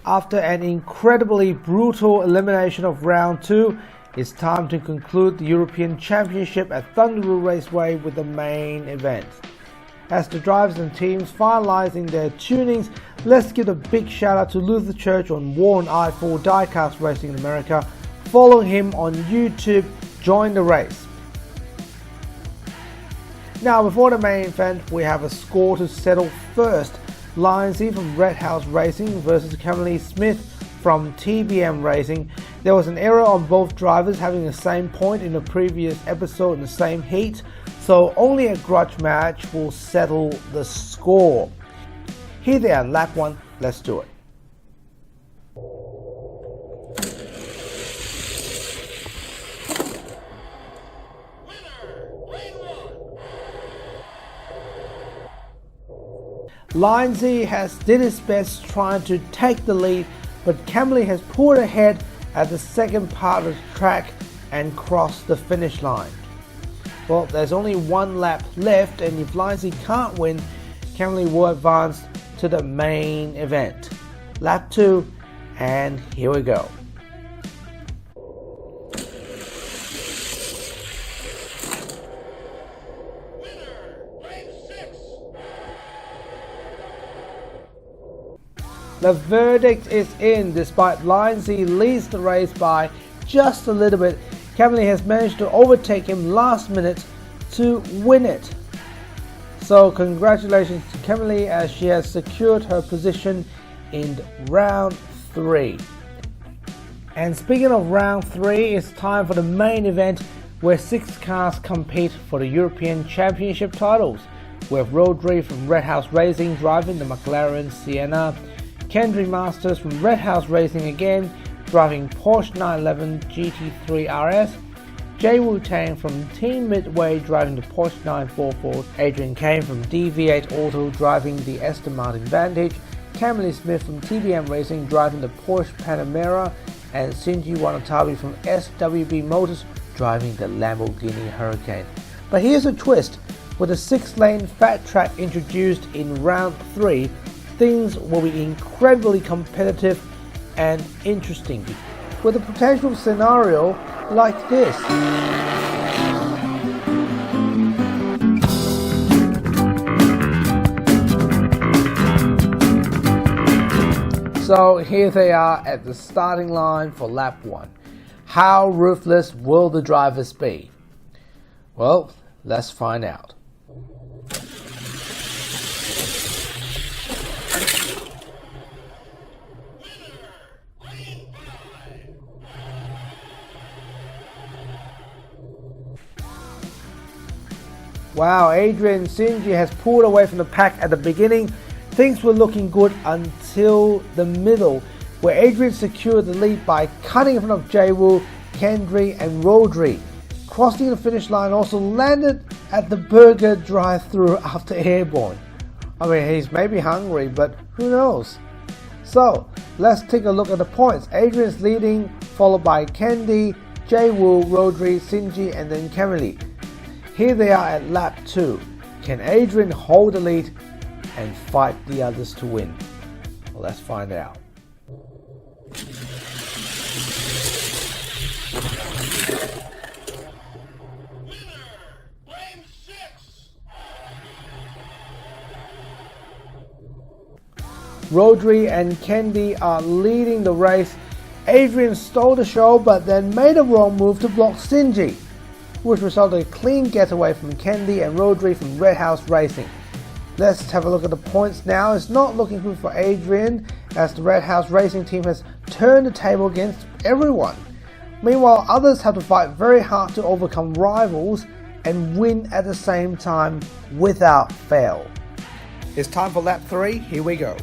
After an incredibly brutal elimination of round 2, it's time to conclude the European Championship at Thunder Roo Raceway with the main event. As the drivers and teams finalizing their tunings, let's give a big shout out to Luther Church on War on I-4 Diecast Racing in America. Follow him on YouTube, join the race. Now before the main event, we have a score to settle first. Lion Z from Red House Racing versus Camille Smith from TBM Racing. There was an error on both drivers having the same point in the previous episode in the same heat, so only a grudge match will settle the score. Here they are, lap 1, let's do it. Lion Z has did his best trying to take the lead, but Camille has pulled ahead at the second part of the track and crossed the finish line. Well, there's only one lap left, and if Lion Z can't win, Camille will advance to the main event. Lap 2, and here we go. The verdict is in. Despite Lion Z leads the race by just a little bit, Camille has managed to overtake him last minute to win it. So congratulations to Camille as she has secured her position in round 3. And speaking of round 3, it's time for the main event where 6 cars compete for the European Championship titles. We have Rodri from Red House Racing driving the McLaren Sienna, Kendry Masters from Red House Racing again, driving Porsche 911 GT3 RS, Jay Wu-Tang from Team Midway driving the Porsche 944, Adrian Kane from DV8 Auto driving the Aston Martin Vantage, Camille Smith from TBM Racing driving the Porsche Panamera, and Shinji Wanatabe from SWB Motors driving the Lamborghini Hurricane. But here's a twist: with a 6-lane fat track introduced in round 3, things will be incredibly competitive and interesting, with a potential scenario like this. So here they are at the starting line for lap 1. How ruthless will the drivers be? Well, let's find out. Wow, Adrian Shinji has pulled away from the pack at the beginning. Things were looking good until the middle, where Adrian secured the lead by cutting in front of Jae-Woo, Kendry and Rodri. Crossing the finish line, also landed at the burger drive-thru after airborne. I mean, he's maybe hungry, but who knows? So, let's take a look at the points. Adrian's leading, followed by Kendi, Jae-Woo, Rodri, Shinji and then Camille. Here they are at lap 2. Can Adrian hold the lead and fight the others to win? Well, let's find out. Rodri and Kendi are leading the race. Adrian stole the show but then made a wrong move to block Shinji, which resulted in a clean getaway from Kendi and Rodri from Red House Racing. Let's have a look at the points now. It's not looking good for Adrian as the Red House Racing team has turned the table against everyone. Meanwhile, others have to fight very hard to overcome rivals and win at the same time without fail. It's time for lap 3, here we go.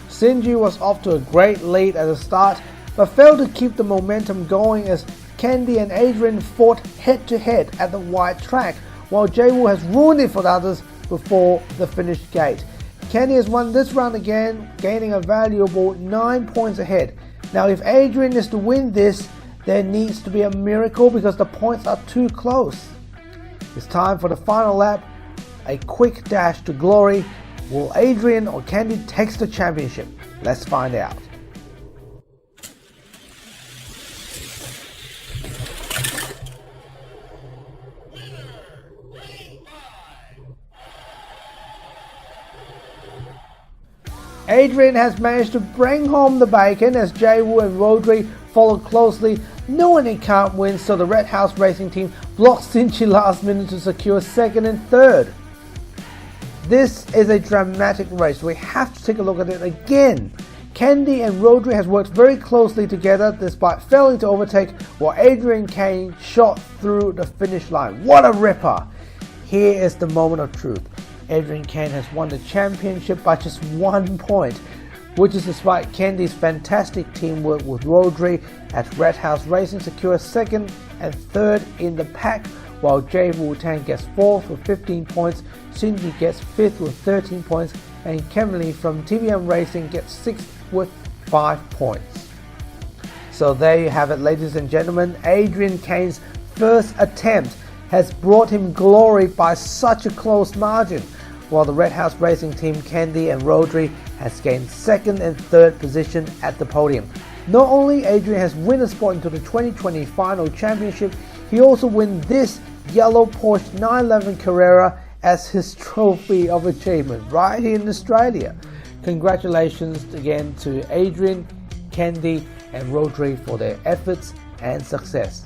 Shinji was off to a great lead at the start, but failed to keep the momentum going as Kendi and Adrian fought head to head at the wide track, while Jae-Woo has ruined it for the others before the finish gate. Candy has won this round again, gaining a valuable 9 points ahead. Now if Adrian is to win this, there needs to be a miracle because the points are too close. It's time for the final lap, a quick dash to glory. Will Adrian or Candy take the championship? Let's find out. Adrian has managed to bring home the bacon as Jae-woo and Rodri follow closely, knowing he can't win, so the Red House Racing team blocks Cinchi last minute to secure second and third. This is a dramatic race. We have to take a look at it again. Candy and Rodri has worked very closely together despite failing to overtake, while Adrian Kane shot through the finish line. What a ripper! Here is the moment of truth. Adrian Kane has won the championship by just 1 point, which is despite Candy's fantastic teamwork with Rodri as Red House Racing secures second and third in the pack, while Jae-woo Tang gets 4th with 15 points, Cindy gets 5th with 13 points, and Kevin Lee from TBM Racing gets 6th with 5 points. So there you have it, ladies and gentlemen. Adrian Kane's first attempt has brought him glory by such a close margin, while the Red House Racing team Candy and Rodri has gained second and third position at the podium. Not only Adrian has won a spot into the 2020 final championship, he also won this yellow Porsche 911 Carrera as his trophy of achievement right here in Australia. Congratulations again to Adrian, Candy and Rodri for their efforts and success.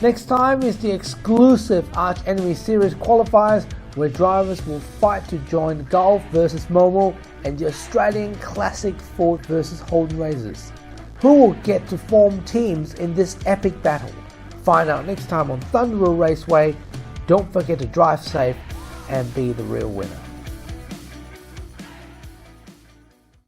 Next time is the exclusive Arch Enemy Series qualifiers, where drivers will fight to join Golf vs Momo and the Australian Classic Ford vs Holden races. Who will get to form teams in this epic battle? Find out next time on Thunder Roo Raceway. Don't forget to drive safe and be the real winner.